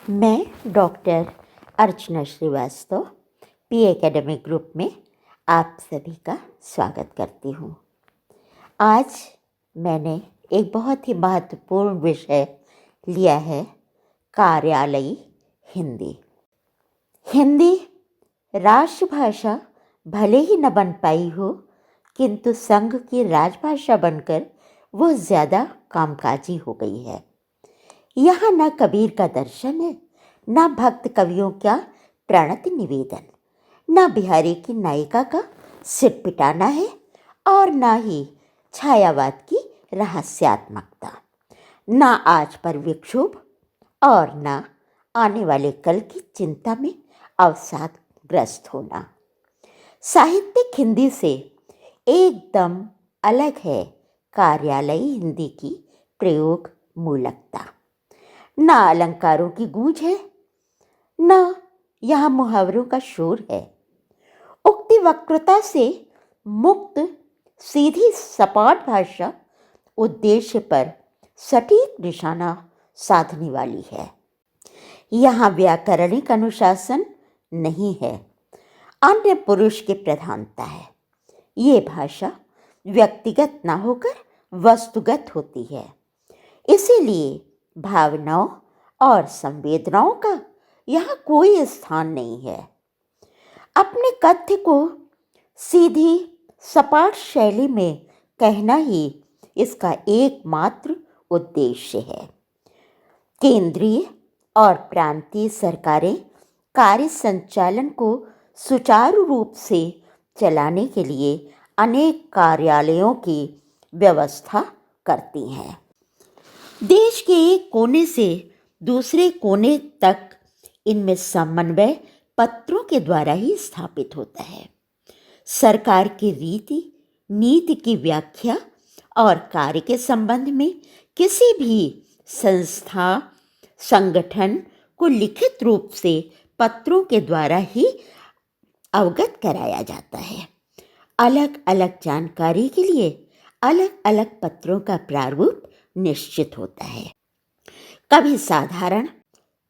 मैं डॉक्टर अर्चना Srivastava P academic group में आप सभी का स्वागत करती हूँ। आज मैंने एक बहुत ही महत्वपूर्ण विषय लिया है, कार्यालयी हिंदी। हिंदी राष्ट्रभाषा भले ही न बन पाई हो, किंतु संघ की राजभाषा बनकर वो ज़्यादा कामकाजी हो गई है। यहाँ न कबीर का दर्शन है, न भक्त कवियों का प्रणति निवेदन, न बिहारी की नायिका का सिर पिटाना है और न ही छायावाद की रहस्यात्मकता, न आज पर विक्षोभ और न आने वाले कल की चिंता में अवसादग्रस्त होना। साहित्यिक हिंदी से एकदम अलग है कार्यालयी हिंदी की प्रयोग मूलकता। न अलंकारों की गूंज है, न यहाँ मुहावरों का शोर है। उक्ति वक्रता से मुक्त सीधी सपाट भाषा उद्देश्य पर सटीक निशाना साधने वाली है। यहाँ व्याकरणिक अनुशासन नहीं है, अन्य पुरुष की प्रधानता है। ये भाषा व्यक्तिगत न होकर वस्तुगत होती है, इसीलिए भावनाओं और संवेदनाओं का यहाँ कोई स्थान नहीं है। अपने कथ्य को सीधी सपाट शैली में कहना ही इसका एकमात्र उद्देश्य है। केंद्रीय और प्रांतीय सरकारें कार्य संचालन को सुचारू रूप से चलाने के लिए अनेक कार्यालयों की व्यवस्था करती हैं। देश के एक कोने से दूसरे कोने तक इनमें समन्वय पत्रों के द्वारा ही स्थापित होता है। सरकार की रीति नीति की व्याख्या और कार्य के संबंध में किसी भी संस्था संगठन को लिखित रूप से पत्रों के द्वारा ही अवगत कराया जाता है। अलग अलग जानकारी के लिए अलग अलग पत्रों का प्रारूप निश्चित होता है। कभी साधारण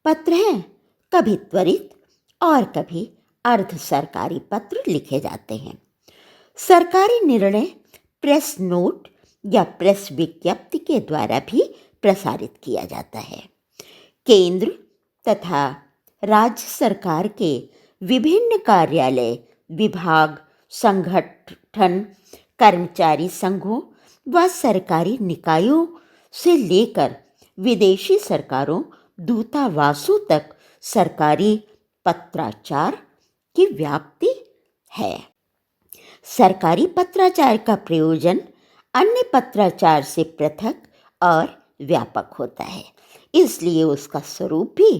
पत्र हैं, कभी त्वरित और कभी अर्ध सरकारी पत्र लिखे जाते हैं। सरकारी निर्णय प्रेस नोट या प्रेस विज्ञप्ति के द्वारा भी प्रसारित किया जाता है। केंद्र तथा राज्य सरकार के विभिन्न कार्यालय, विभाग, संगठन, कर्मचारी संघों व सरकारी निकायों से लेकर विदेशी सरकारों, दूतावासों तक सरकारी पत्राचार की व्याप्ति है। सरकारी पत्राचार का प्रयोजन अन्य पत्राचार से पृथक और व्यापक होता है, इसलिए उसका स्वरूप भी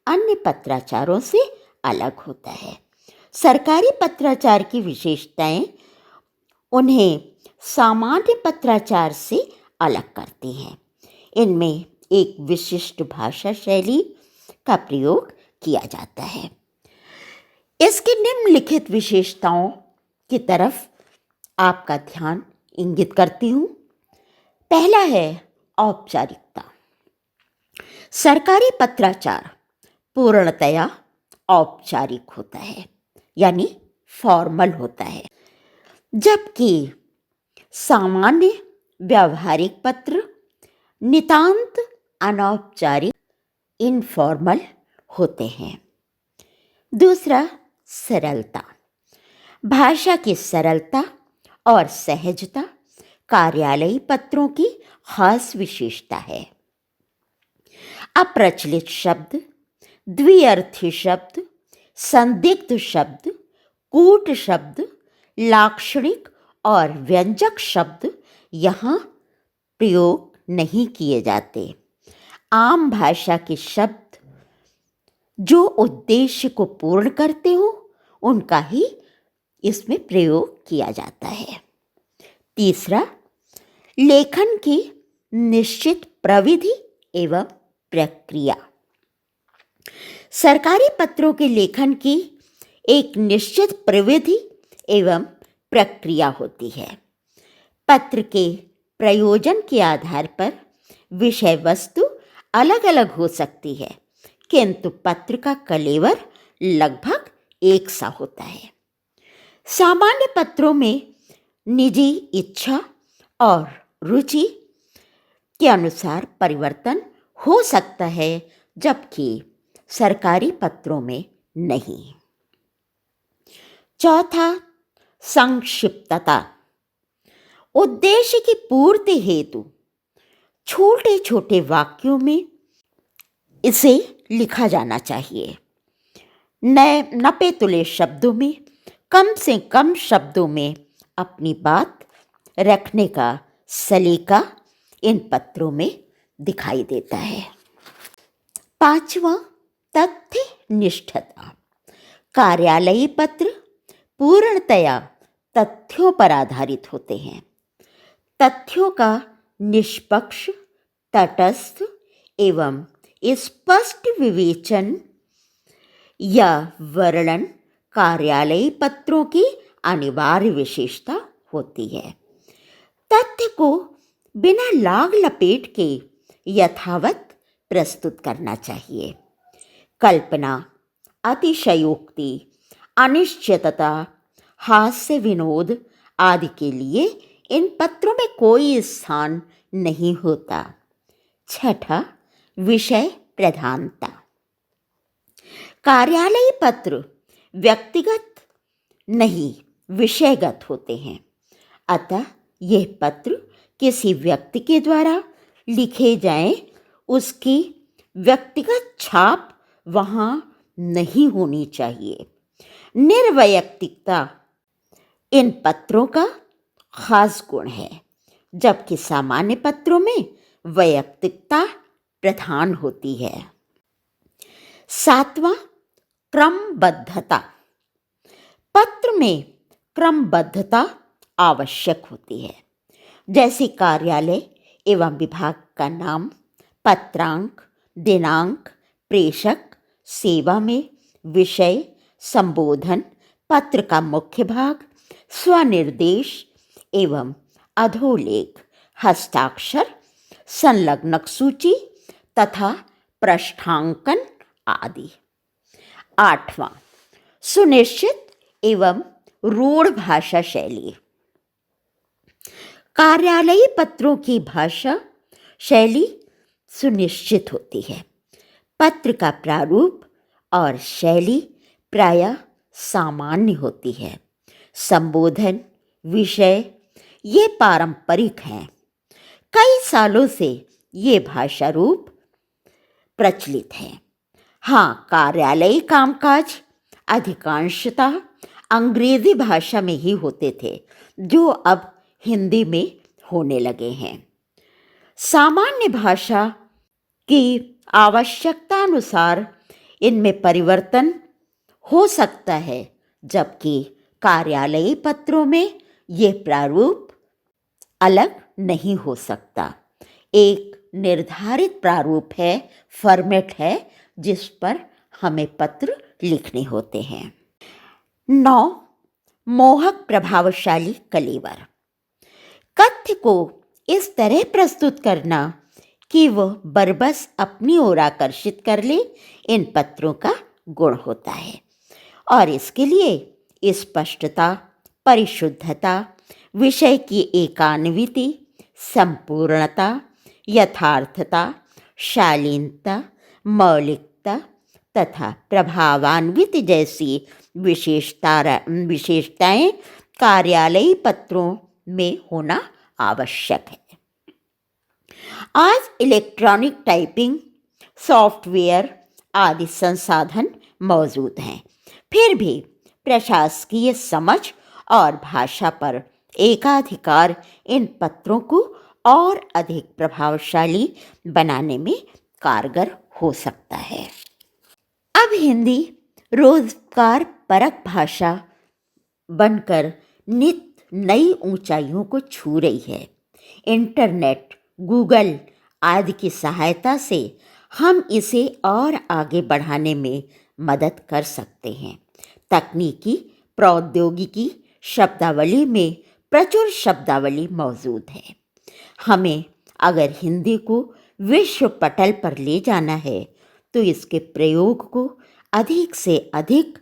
अन्य पत्राचारों से अलग होता है। सरकारी पत्राचार की विशेषताएं उन्हें सामान्य पत्राचार से अलग करती हैं। इनमें एक विशिष्ट भाषा शैली का प्रयोग किया जाता है। इसकी निम्नलिखित विशेषताओं की तरफ आपका ध्यान इंगित करती हूँ। पहला है औपचारिकता। सरकारी पत्राचार पूर्णतया औपचारिक होता है, यानी फॉर्मल होता है, जबकि सामान्य व्यावहारिक पत्र नितांत अनौपचारिक इनफॉर्मल होते हैं। दूसरा, सरलता। भाषा की सरलता और सहजता कार्यालयी पत्रों की खास विशेषता है। अप्रचलित शब्द, द्विअर्थी शब्द, संदिग्ध शब्द, कूट शब्द, लाक्षणिक और व्यंजक शब्द यहाँ प्रयोग नहीं किए जाते। आम भाषा के शब्द जो उद्देश्य को पूर्ण करते हो, उनका ही इसमें प्रयोग किया जाता है। तीसरा, लेखन की निश्चित प्रविधि एवं प्रक्रिया। सरकारी पत्रों के लेखन की एक निश्चित प्रविधि एवं प्रक्रिया होती है। पत्र के प्रयोजन के आधार पर विषय वस्तु अलग अलग हो सकती है, किंतु पत्र का कलेवर लगभग एक सा होता है। सामान्य पत्रों में निजी इच्छा और रुचि के अनुसार परिवर्तन हो सकता है, जबकि सरकारी पत्रों में नहीं। चौथा, संक्षिप्तता। उद्देश्य की पूर्ति हेतु छोटे छोटे वाक्यों में इसे लिखा जाना चाहिए। नपे तुले शब्दों में, कम से कम शब्दों में अपनी बात रखने का सलीका इन पत्रों में दिखाई देता है। पांचवा, तथ्य निष्ठता। कार्यालयी पत्र पूर्णतया तथ्यों पर आधारित होते हैं। तथ्यों का निष्पक्ष, तटस्थ एवं स्पष्ट विवेचन या वर्णन कार्यालयी पत्रों की अनिवार्य विशेषता होती है। तथ्य को बिना लाग लपेट के यथावत प्रस्तुत करना चाहिए। कल्पना, अतिशयोक्ति, अनिश्चितता, हास्य, विनोद आदि के लिए इन पत्रों में कोई स्थान नहीं होता। छठा, विषय प्रधानता। कार्यालयी पत्र व्यक्तिगत नहीं विषयगत होते हैं, अतः यह पत्र किसी व्यक्ति के द्वारा लिखे जाएं, उसकी व्यक्तिगत छाप वहाँ नहीं होनी चाहिए। निर्वैयक्तिकता इन पत्रों का खास गुण है, जबकि सामान्य पत्रों में वैयक्तिकता प्रधान होती है। सातवां, क्रमबद्धता। पत्र में क्रमबद्धता आवश्यक होती है, जैसे कार्यालय एवं विभाग का नाम, पत्रांक, दिनांक, प्रेषक, सेवा में, विषय, संबोधन, पत्र का मुख्य भाग, स्वनिर्देश एवं अधोलेख, हस्ताक्षर, संलग्नक सूची तथा पृष्ठांकन आदि। आठवां, सुनिश्चित एवं रूढ़ भाषा शैली। कार्यालयी पत्रों की भाषा शैली सुनिश्चित होती है। पत्र का प्रारूप और शैली प्रायः सामान्य होती है। संबोधन, विषय ये पारंपरिक हैं। कई सालों से ये भाषा रूप प्रचलित है। हाँ, कार्यालयी कामकाज अधिकांशतः अंग्रेजी भाषा में ही होते थे, जो अब हिंदी में होने लगे हैं। सामान्य भाषा की आवश्यकता अनुसार इनमें परिवर्तन हो सकता है, जबकि कार्यालयी पत्रों में ये प्रारूप अलग नहीं हो सकता। एक निर्धारित प्रारूप है, फॉर्मेट है, जिस पर हमें पत्र लिखने होते हैं। 9, मोहक प्रभावशाली कलेवर। कथ्य को इस तरह प्रस्तुत करना कि वह बरबस अपनी ओर आकर्षित कर ले, इन पत्रों का गुण होता है, और इसके लिए स्पष्टता, परिशुद्धता, विषय की एकान्विति, संपूर्णता, यथार्थता, शालीनता, मौलिकता तथा प्रभावान्वित जैसी विशेषताएं कार्यालयी पत्रों में होना आवश्यक है। आज इलेक्ट्रॉनिक टाइपिंग सॉफ्टवेयर आदि संसाधन मौजूद हैं, फिर भी प्रशासकीय समझ और भाषा पर एकाधिकार इन पत्रों को और अधिक प्रभावशाली बनाने में कारगर हो सकता है। अब हिंदी रोजगार परक भाषा बनकर नित नई ऊंचाइयों को छू रही है। इंटरनेट, गूगल आदि की सहायता से हम इसे और आगे बढ़ाने में मदद कर सकते हैं। तकनीकी प्रौद्योगिकी शब्दावली में प्रचुर शब्दावली मौजूद है। हमें अगर हिंदी को विश्व पटल पर ले जाना है तो इसके प्रयोग को अधिक से अधिक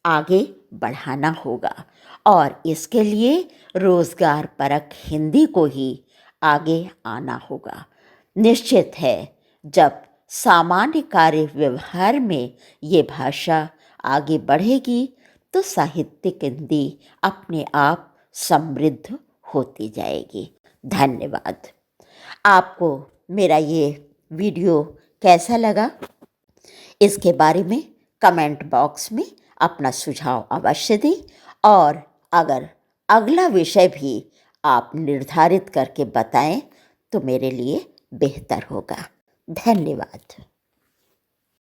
आगे बढ़ाना होगा और इसके लिए रोजगार परक हिंदी को ही आगे आना होगा। निश्चित है, जब सामान्य कार्य व्यवहार में ये भाषा आगे बढ़ेगी तो साहित्यिक हिंदी अपने आप समृद्ध होती जाएगी। धन्यवाद। आपको मेरा ये वीडियो कैसा लगा, इसके बारे में कमेंट बॉक्स में अपना सुझाव अवश्य दें और अगर अगला विषय भी आप निर्धारित करके बताएं तो मेरे लिए बेहतर होगा। धन्यवाद।